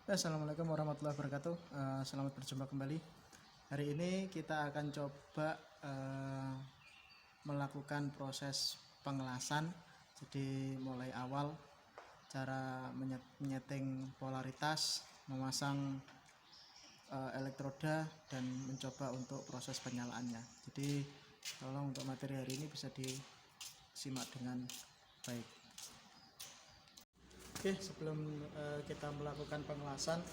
Assalamualaikum warahmatullahi wabarakatuh. Selamat berjumpa kembali. Hari ini kita akan coba melakukan proses pengelasan. Jadi mulai awal cara menyeting polaritas, memasang elektroda, dan mencoba untuk proses penyalaannya. Jadi tolong untuk materi hari ini bisa disimak dengan baik. Oke, sebelum kita melakukan pengelasan,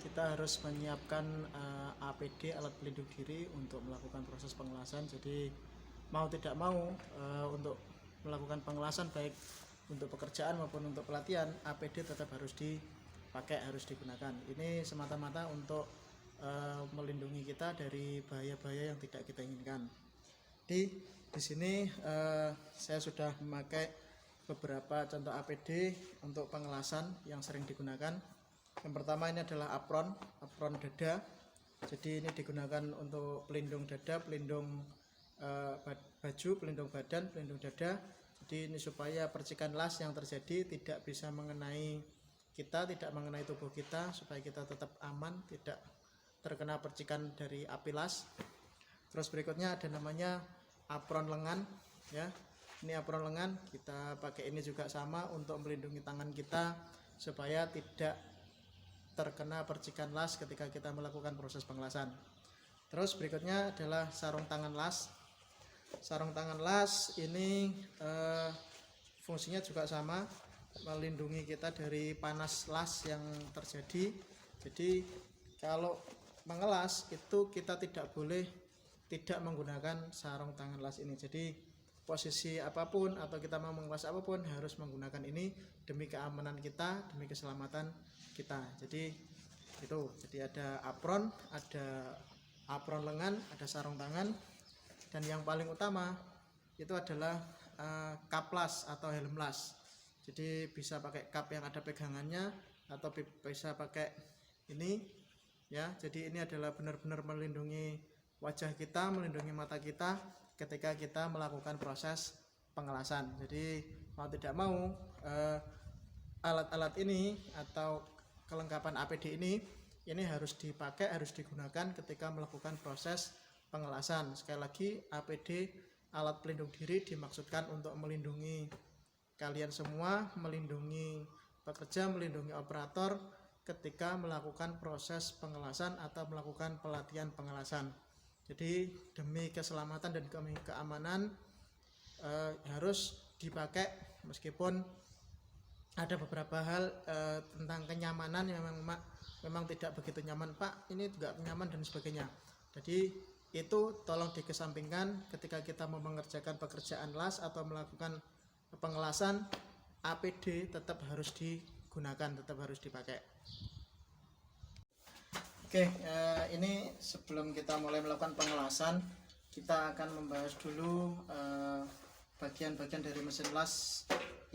kita harus menyiapkan APD, alat pelindung diri, untuk melakukan proses pengelasan. Jadi mau tidak mau untuk melakukan pengelasan, baik untuk pekerjaan maupun untuk pelatihan, APD tetap harus dipakai, harus digunakan. Ini semata-mata untuk melindungi kita dari bahaya-bahaya yang tidak kita inginkan. Di sini saya sudah memakai beberapa contoh APD untuk pengelasan yang sering digunakan. Yang pertama ini adalah apron dada. Jadi ini digunakan untuk pelindung dada, pelindung baju, pelindung badan, pelindung dada. Jadi ini supaya percikan las yang terjadi tidak bisa mengenai kita, tidak mengenai tubuh kita, supaya kita tetap aman, tidak terkena percikan dari api las. Terus berikutnya ada namanya apron lengan, ya. Ini apron lengan, kita pakai ini juga sama untuk melindungi tangan kita supaya tidak terkena percikan las ketika kita melakukan proses pengelasan. Terus berikutnya adalah sarung tangan las. Sarung tangan las ini fungsinya juga sama, melindungi kita dari panas las yang terjadi. Jadi kalau mengelas itu kita tidak boleh tidak menggunakan sarung tangan las ini. Jadi posisi apapun atau kita mau mengelas apapun harus menggunakan ini demi keamanan kita, demi keselamatan kita. Jadi itu. Jadi ada apron lengan, ada sarung tangan, dan yang paling utama itu adalah cap las atau helm las. Jadi bisa pakai cap yang ada pegangannya atau bisa pakai ini, ya. Jadi ini adalah benar-benar melindungi wajah kita, melindungi mata kita ketika kita melakukan proses pengelasan. Jadi mau tidak mau alat-alat ini atau kelengkapan APD ini harus dipakai, harus digunakan ketika melakukan proses pengelasan. Sekali lagi, APD, alat pelindung diri, dimaksudkan untuk melindungi kalian semua, melindungi pekerja, melindungi operator ketika melakukan proses pengelasan atau melakukan pelatihan pengelasan. Jadi demi keselamatan dan demi keamanan harus dipakai, meskipun ada beberapa hal tentang kenyamanan yang memang tidak begitu nyaman, Pak, ini juga nyaman dan sebagainya. Jadi itu tolong dikesampingkan ketika kita mau mengerjakan pekerjaan las atau melakukan pengelasan. APD tetap harus digunakan, tetap harus dipakai. Oke, ini sebelum kita mulai melakukan pengelasan, kita akan membahas dulu bagian-bagian dari mesin las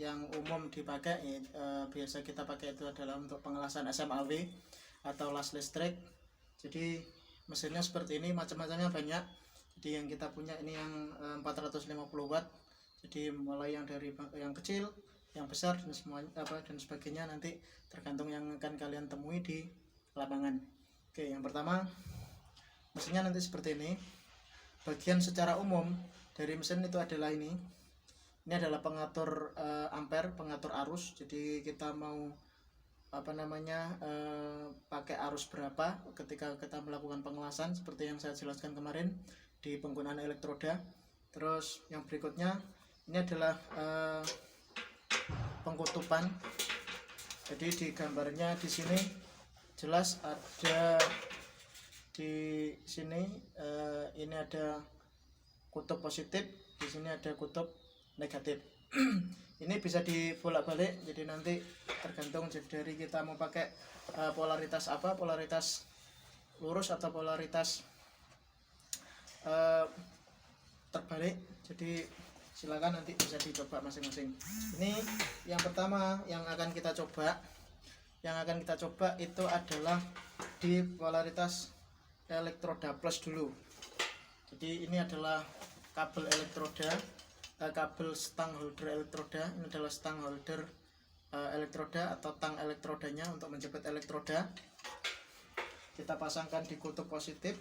yang umum dipakai. Biasa kita pakai itu adalah untuk pengelasan SMAW atau las listrik. Jadi mesinnya seperti ini, macam-macamnya banyak. Jadi yang kita punya ini yang 450 watt. Jadi mulai yang dari yang kecil, yang besar, dan semuanya dan sebagainya nanti tergantung yang akan kalian temui di lapangan. Oke, yang pertama mesinnya nanti seperti ini. Bagian secara umum dari mesin itu adalah ini adalah pengatur ampere, pengatur arus. Jadi kita mau pakai arus berapa ketika kita melakukan pengelasan, seperti yang saya jelaskan kemarin di penggunaan elektroda. Terus yang berikutnya ini adalah pengkutupan. Jadi di gambarnya di sini jelas ada di sini ini ada kutub positif, di sini ada kutub negatif. Ini bisa dibolak-balik, jadi nanti tergantung dari kita mau pakai polaritas apa, polaritas lurus atau polaritas terbalik. Jadi silakan nanti bisa dicoba masing-masing. Ini yang pertama yang akan kita coba. Itu adalah di polaritas elektroda plus dulu. Jadi ini adalah kabel elektroda, kabel stang holder elektroda. Ini adalah stang holder elektroda atau tang elektrodanya untuk menjepit elektroda. Kita pasangkan di kutub positif.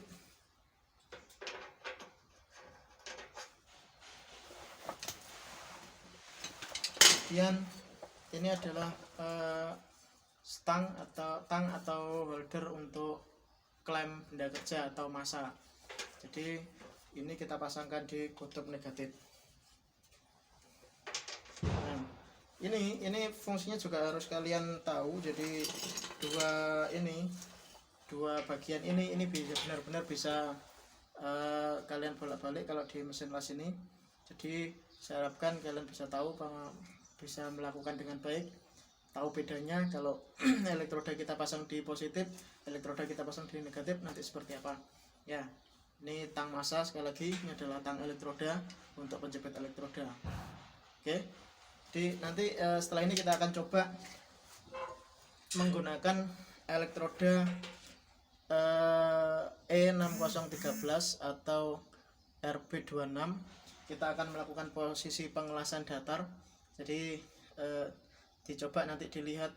Kemudian ini adalah tang atau holder untuk klem benda kerja atau massa. Jadi ini kita pasangkan di kutub negatif. Nah, ini fungsinya juga harus kalian tahu. Jadi dua bagian ini benar-benar bisa kalian bolak-balik kalau di mesin las ini. Jadi saya harapkan kalian bisa tahu, bisa melakukan dengan baik, tahu bedanya kalau elektroda kita pasang di positif, elektroda kita pasang di negatif nanti seperti apa ya. Ini tang massa, sekali lagi ini adalah tang elektroda untuk penjepit elektroda. Oke, jadi nanti setelah ini kita akan coba menggunakan elektroda E6013 atau RB26. Kita akan melakukan posisi pengelasan datar. Jadi dicoba nanti dilihat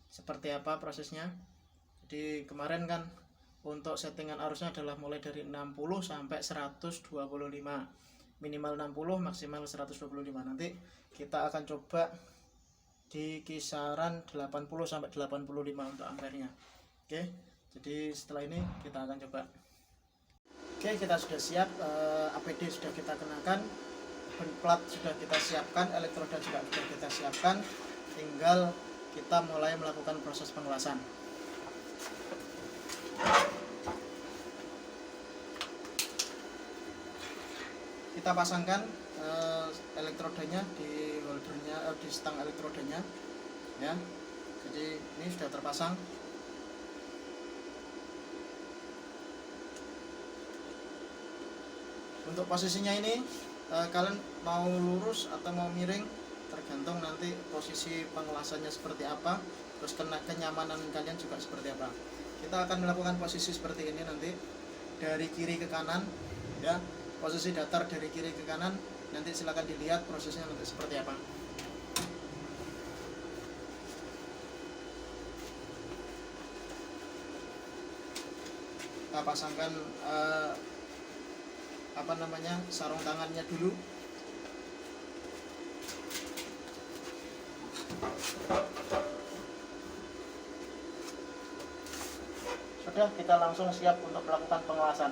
seperti apa prosesnya. Jadi kemarin kan untuk settingan arusnya adalah mulai dari 60 sampai 125, minimal 60 maksimal 125. Nanti kita akan coba di kisaran 80 sampai 85 untuk ampernya. Oke, jadi setelah ini kita akan coba. Oke, kita sudah siap, APD sudah kita kenakan, plat sudah kita siapkan, elektroda juga sudah kita siapkan, tinggal kita mulai melakukan proses pengelasan. Kita pasangkan elektrodanya di holdernya, di stang elektrodanya ya. Jadi ini sudah terpasang. Untuk posisinya ini kalian mau lurus atau mau miring tergantung nanti posisi pengelasannya seperti apa, terus kenyamanan kalian juga seperti apa. Kita akan melakukan posisi seperti ini nanti dari kiri ke kanan ya, posisi datar dari kiri ke kanan. Nanti silakan dilihat prosesnya nanti seperti apa. Kita pasangkan sarung tangannya dulu. Sudah, kita langsung siap untuk melakukan pengelasan.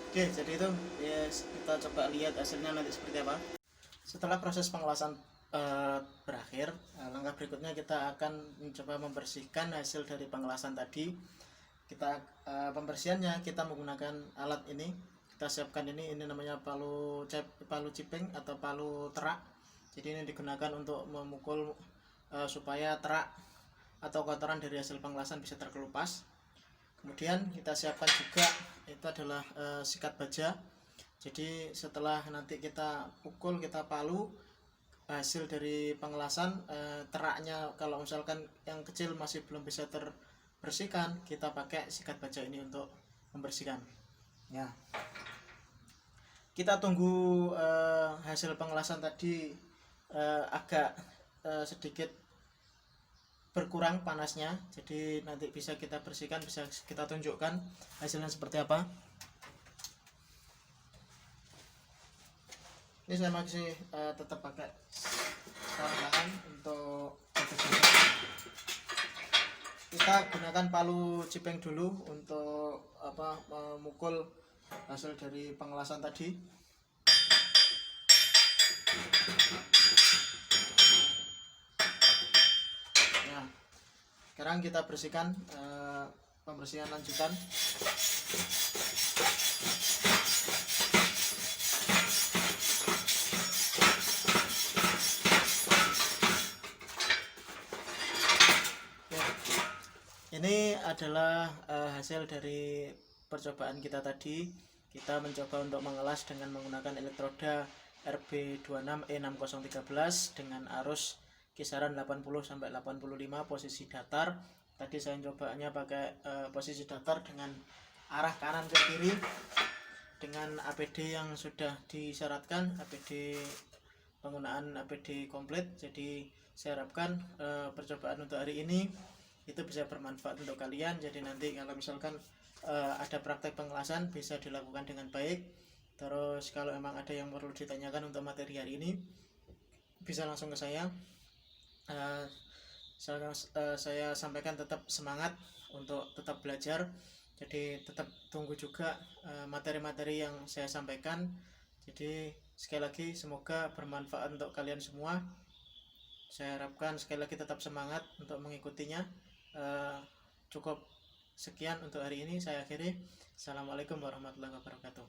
Oke, jadi itu ya, kita coba lihat hasilnya nanti seperti apa. Setelah proses pengelasan berakhir, langkah berikutnya kita akan mencoba membersihkan hasil dari pengelasan tadi. Kita pembersihannya kita menggunakan alat ini. Kita siapkan ini namanya palu ciping atau palu terak. Jadi ini digunakan untuk memukul supaya terak atau kotoran dari hasil pengelasan bisa terkelupas. Kemudian kita siapkan juga itu adalah sikat baja. Jadi setelah nanti kita pukul, kita palu hasil dari pengelasan, teraknya kalau misalkan yang kecil masih belum bisa terbersihkan, kita pakai sikat baja ini untuk membersihkan. Ya, kita tunggu hasil pengelasan tadi agak sedikit berkurang panasnya, jadi nanti bisa kita bersihkan, bisa kita tunjukkan hasilnya seperti apa. Ini saya masih tetap pakai sarung tangan untuk kita gunakan palu cipeng dulu untuk memukul hasil dari pengelasan tadi. Nah, sekarang kita bersihkan pembersihan lanjutan. Ini adalah hasil dari percobaan kita tadi. Kita mencoba untuk mengelas dengan menggunakan elektroda RB26E6013 dengan arus kisaran 80 sampai 85 posisi datar. Tadi saya cobanya pakai posisi datar dengan arah kanan ke kiri dengan APD yang sudah disyaratkan, APD penggunaan APD komplit. Jadi saya harapkan percobaan untuk hari ini itu bisa bermanfaat untuk kalian. Jadi nanti kalau misalkan ada praktek pengelasan bisa dilakukan dengan baik. Terus kalau memang ada yang perlu ditanyakan untuk materi hari ini bisa langsung ke saya. Saya sampaikan tetap semangat untuk tetap belajar. Jadi tetap tunggu juga materi-materi yang saya sampaikan. Jadi sekali lagi semoga bermanfaat untuk kalian semua. Saya harapkan sekali lagi tetap semangat untuk mengikutinya. Cukup sekian untuk hari ini, saya akhiri. Assalamualaikum warahmatullahi wabarakatuh.